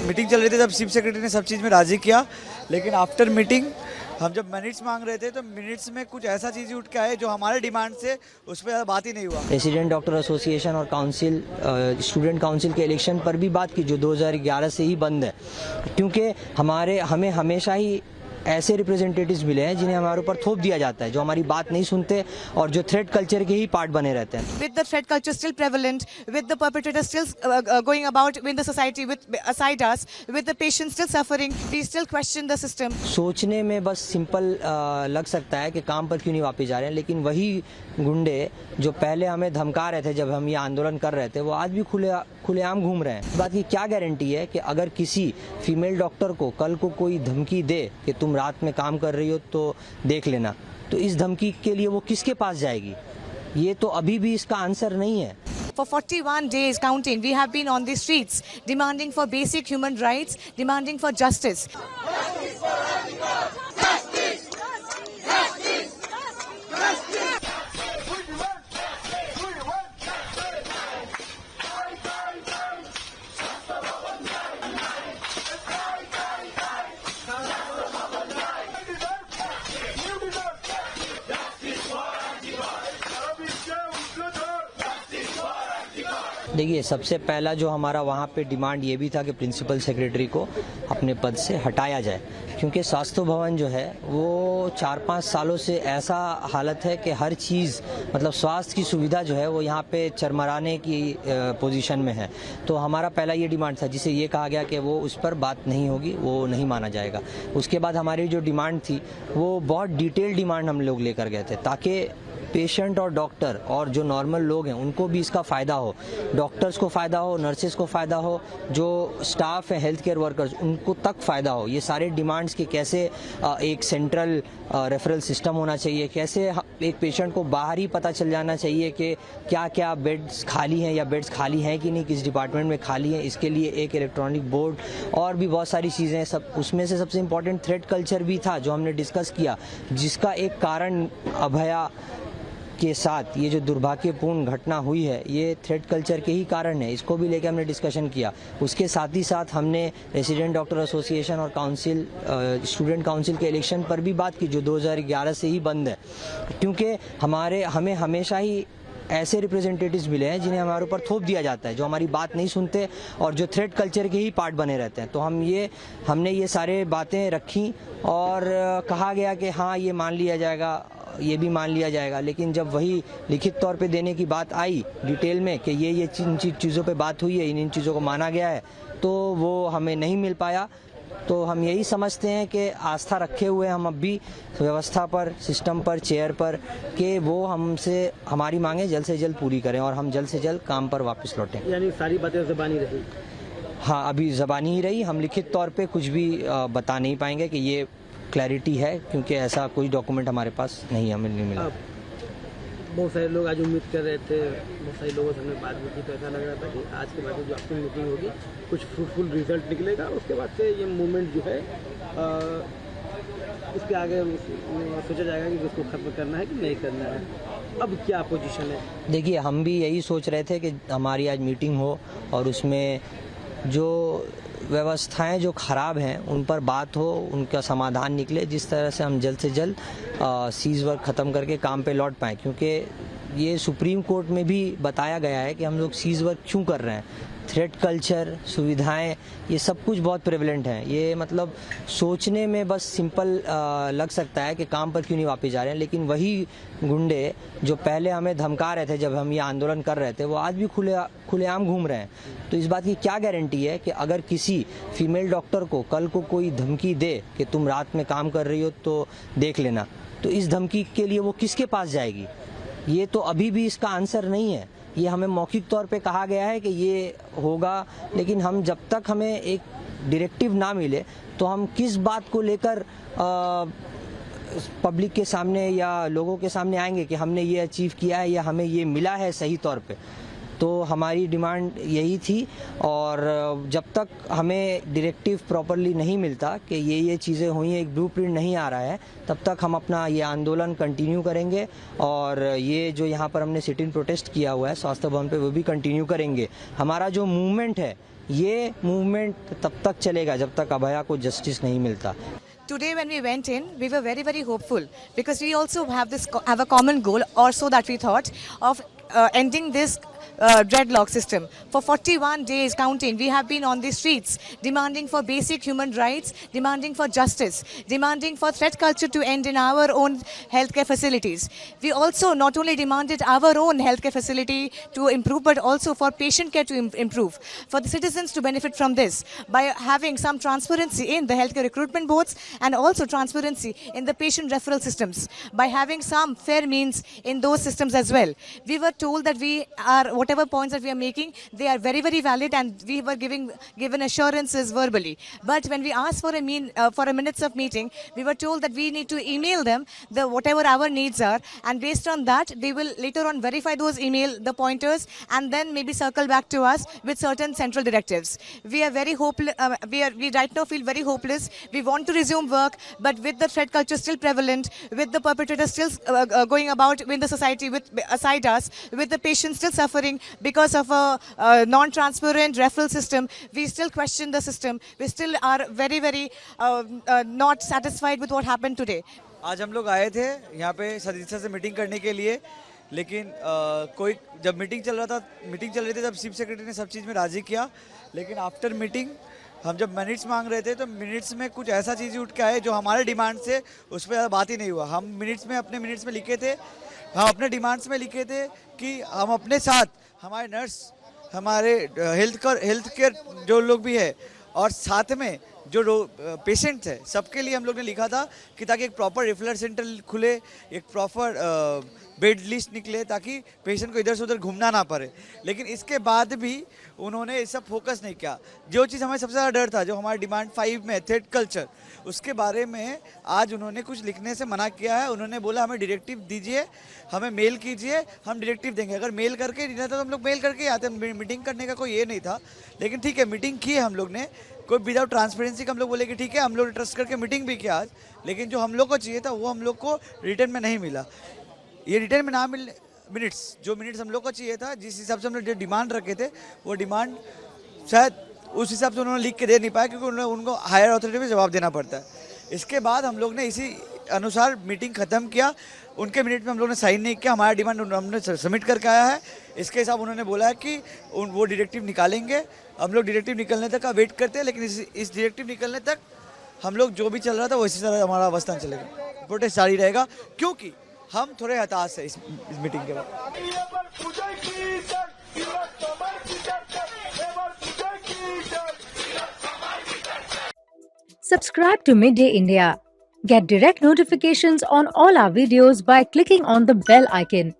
Meeting चल रही थी तब चीफ सेक्रेटरी ने सब चीज़ में राजी किया, लेकिन आफ्टर मीटिंग हम जब मिनट्स मांग रहे थे तो मिनट्स में कुछ ऐसा चीज़ उठ के आए जो हमारे डिमांड से उस पर बात ही नहीं हुआ। रेसिडेंट डॉक्टर एसोसिएशन और काउंसिल स्टूडेंट काउंसिल के इलेक्शन पर भी बात की जो 2011 से ही बंद है, क्योंकि हमें हमेशा ही ऐसे रिप्रेजेंटेटिव्स मिले हैं जिन्हें हमारे ऊपर थोप दिया जाता है, जो हमारी बात नहीं सुनते और जो थ्रेट कल्चर के ही पार्ट बने रहते हैं। With the threat culture still prevalent, with the perpetrators still going about in the society with aside us, with the patients still suffering, we still question the system. सोचने में बस simple लग सकता है कि काम पर क्यों नहीं वापस जा रहे हैं, लेकिन वही गुंडे जो पहले हमें धमका रहे थे जब हम ये आंदोलन कर रहे थे, वो आज भी खुलेआम घूम रहे हैं। इस बात की क्या गारंटी है कि अगर किसी फीमेल डॉक्टर को कल को कोई धमकी दे कि तुम रात में काम कर रही हो तो देख लेना, तो इस धमकी के लिए वो किसके पास जाएगी? ये तो अभी भी इसका आंसर नहीं है। For 41 days counting, we have been on the streets demanding for basic human rights, demanding for justice. देखिए, सबसे पहला जो हमारा वहाँ पे डिमांड ये भी था कि प्रिंसिपल सेक्रेटरी को अपने पद से हटाया जाए, क्योंकि स्वास्थ्य भवन जो है वो 4-5 सालों से ऐसा हालत है कि हर चीज़ मतलब स्वास्थ्य की सुविधा जो है वो यहाँ पे चरमराने की पोजीशन में है। तो हमारा पहला ये डिमांड था, जिसे ये कहा गया कि वो उस पर बात नहीं होगी, वो नहीं माना जाएगा। उसके बाद हमारी जो डिमांड थी वो बहुत डिटेल डिमांड हम लोग लेकर गए थे, ताकि पेशेंट और डॉक्टर और जो नॉर्मल लोग हैं उनको भी इसका फ़ायदा हो, डॉक्टर्स को फ़ायदा हो, नर्सेस को फ़ायदा हो, जो स्टाफ है हेल्थ केयर वर्कर्स उनको तक फ़ायदा हो। ये सारे डिमांड्स के कैसे एक सेंट्रल रेफरल सिस्टम होना चाहिए, कैसे एक पेशेंट को बाहर ही पता चल जाना चाहिए कि क्या क्या बेड्स खाली हैं या बेड्स खाली हैं कि नहीं, किस डिपार्टमेंट में खाली हैं, इसके लिए एक इलेक्ट्रॉनिक बोर्ड और भी बहुत सारी चीज़ें सब। उसमें से सबसे इम्पोर्टेंट थ्रेट कल्चर भी था जो हमने डिस्कस किया, जिसका एक कारण अभया के साथ ये जो दुर्भाग्यपूर्ण घटना हुई है ये थ्रेट कल्चर के ही कारण है। इसको भी लेकर हमने डिस्कशन किया। उसके साथ ही साथ हमने रेसिडेंट डॉक्टर एसोसिएशन और काउंसिल स्टूडेंट काउंसिल के इलेक्शन पर भी बात की जो 2011 से ही बंद है, क्योंकि हमें हमेशा ही ऐसे रिप्रेजेंटेटिव्स मिले हैं जिन्हें हमारे ऊपर थोप दिया जाता है, जो हमारी बात नहीं सुनते और जो थ्रेट कल्चर के ही पार्ट बने रहते हैं। तो हमने ये सारे बातें रखी और कहा गया कि हाँ ये मान लिया जाएगा, ये भी मान लिया जाएगा, लेकिन जब वही लिखित तौर पे देने की बात आई डिटेल में कि ये चीज़ों पे बात हुई है, इन चीज़ों को माना गया है, तो वो हमें नहीं मिल पाया। तो हम यही समझते हैं कि आस्था रखे हुए हम अब भी व्यवस्था पर, सिस्टम पर, चेयर पर, कि वो हमसे हमारी मांगें जल्द से जल्द पूरी करें और हम जल्द से जल्द काम पर वापस लौटें। यानी सारी बातें ज़बानी रही? हाँ, अभी ज़बानी ही रही, हम लिखित तौर पे कुछ भी बता नहीं पाएंगे कि ये क्लैरिटी है, क्योंकि ऐसा कोई डॉक्यूमेंट हमारे पास हमें नहीं मिला। बहुत सारे लोग आज उम्मीद कर रहे थे, बहुत सारे लोगों से हमने बात की तो ऐसा लग रहा था कि आज के बाद जो आपकी मीटिंग होगी कुछ फ्रूटफुल रिजल्ट निकलेगा, उसके बाद से ये मूवमेंट जो है इसके आगे सोचा जाएगा कि उसको खत्म करना है कि नहीं करना है। अब क्या पोजीशन है? देखिए, हम भी यही सोच रहे थे कि हमारी आज मीटिंग हो और उसमें जो व्यवस्थाएं जो ख़राब हैं उन पर बात हो, उनका समाधान निकले, जिस तरह से हम जल्द से जल्द सीज वर्क ख़त्म करके काम पे लौट पाएँ, क्योंकि ये सुप्रीम कोर्ट में भी बताया गया है कि हम लोग सीज वर्क क्यों कर रहे हैं। थ्रेट कल्चर, सुविधाएं, ये सब कुछ बहुत प्रेवलेंट हैं। ये मतलब सोचने में बस सिंपल लग सकता है कि काम पर क्यों नहीं वापस जा रहे हैं, लेकिन वही गुंडे जो पहले हमें धमका रहे थे जब हम ये आंदोलन कर रहे थे, वो आज भी खुलेआम घूम रहे हैं। तो इस बात की क्या गारंटी है कि अगर किसी फीमेल डॉक्टर को कल को कोई धमकी दे कि तुम रात में काम कर रही हो तो देख लेना, तो इस धमकी के लिए वो किसके पास जाएगी? ये तो अभी भी इसका आंसर नहीं है। ये हमें मौखिक तौर पे कहा गया है कि ये होगा, लेकिन हम जब तक हमें एक डायरेक्टिव ना मिले तो हम किस बात को लेकर पब्लिक के सामने या लोगों के सामने आएंगे कि हमने ये अचीव किया है या हमें ये मिला है सही तौर पे। तो हमारी डिमांड यही थी। और जब तक हमें डायरेक्टिव प्रॉपरली नहीं मिलता कि ये चीज़ें हुई हैं, एक ब्लूप्रिंट नहीं आ रहा है, तब तक हम अपना ये आंदोलन कंटिन्यू करेंगे। और ये जो यहाँ पर हमने सिट इन प्रोटेस्ट किया हुआ है स्वास्थ्य भवन पे, वो भी कंटिन्यू करेंगे। हमारा जो मूवमेंट है, ये मूवमेंट तब तक चलेगा जब तक अभया को जस्टिस नहीं मिलता। Today when we went in, we were very, very hopeful because we also have a common goal, or so that we thought, of ending this dreadlock system. For 41 days counting, we have been on the streets demanding for basic human rights, demanding for justice, demanding for threat culture to end in our own healthcare facilities. We also not only demanded our own healthcare facility to improve, but also for patient care to improve, for the citizens to benefit from this by having some transparency in the healthcare recruitment boards and also transparency in the patient referral systems, by having some fair means in those systems as well. We were told that whatever points that we are making, they are very, very valid, and we were given assurances verbally. But when we asked for a minutes of meeting, we were told that we need to email them whatever our needs are, and based on that, they will later on verify those the pointers, and then maybe circle back to us with certain central directives. We are very hopeless. We right now feel very hopeless. We want to resume work, but with the threat culture still prevalent, with the perpetrators still going about in the society aside us, with the patients still suffering because of a non-transparent referral system, we still question the system. We still are very, very not satisfied with what happened today. आज हम लोग आए थे यहाँ पे सदस्यों से meeting करने के लिए, लेकिन कोई जब मीटिंग चल रही थी तब चीफ सेक्रेटरी ने सब चीज़ में राज़ी किया, लेकिन आफ्टर मीटिंग हम जब मिनट्स मांग रहे थे तो मिनट्स में कुछ ऐसा चीज़ उठ के आए जो हमारे डिमांड से उस पर ज़्यादा बात ही नहीं हुआ। हम अपने मिनट्स में लिखे थे, हम अपने डिमांड्स में लिखे थे कि हम अपने साथ हमारे नर्स, हमारे हेल्थ केयर जो लोग भी है, और साथ में जो पेशेंट्स है, सबके लिए हम लोग ने लिखा था कि ताकि एक प्रॉपर रेफरल सेंटर खुले, एक प्रॉपर बेड लिस्ट निकले, ताकि पेशेंट को इधर से उधर घूमना ना पड़े। लेकिन इसके बाद भी उन्होंने इस सब फोकस नहीं किया। जो चीज़ हमें सबसे ज़्यादा डर था, जो हमारा डिमांड 5 में थ्रेट कल्चर, उसके बारे में आज उन्होंने कुछ लिखने से मना किया है। उन्होंने बोला हमें डायरेक्टिव दीजिए, हमें मेल कीजिए, हम डायरेक्टिव देंगे। अगर मेल करके नहीं रहता तो हम लोग मेल करके आते, मीटिंग करने का कोई ये नहीं था। लेकिन ठीक है, मीटिंग की है हम लोग ने, कोई विदाउट ट्रांसपेरेंसी का हम लोग बोले कि ठीक है, हम लोग ट्रस्ट करके मीटिंग भी किया आज, लेकिन जो हम लोग को चाहिए था वो हम लोग को रिटर्न में नहीं मिला। ये रिटर्न में ना मिल मिनट्स हम लोग को चाहिए था, जिस हिसाब से हम लोग जो डिमांड रखे थे, वो डिमांड शायद उस हिसाब से उन्होंने लिख के दे नहीं पाया, क्योंकि उनको हायर अथॉरिटी में जवाब देना पड़ता है। इसके बाद हम लोग ने इसी अनुसार मीटिंग ख़त्म किया। उनके मिनट में हम लोग ने साइन नहीं किया, हमारा डिमांड हमने सबमिट करके आया है। इसके हिसाब उन्होंने बोला है कि वो डायरेक्टिव निकालेंगे। हम लोग डायरेक्टिव निकलने तक का वेट करते हैं, लेकिन इस डायरेक्टिव निकलने तक हम लोग जो भी चल रहा था वैसे तरह हमारा अवस्था चलेगा, प्रोटेस्ट जारी रहेगा, क्योंकि हम थोड़े हताश है इस मीटिंग के बाद। Subscribe to Midday India. Get direct notifications on all our videos by clicking on the bell icon.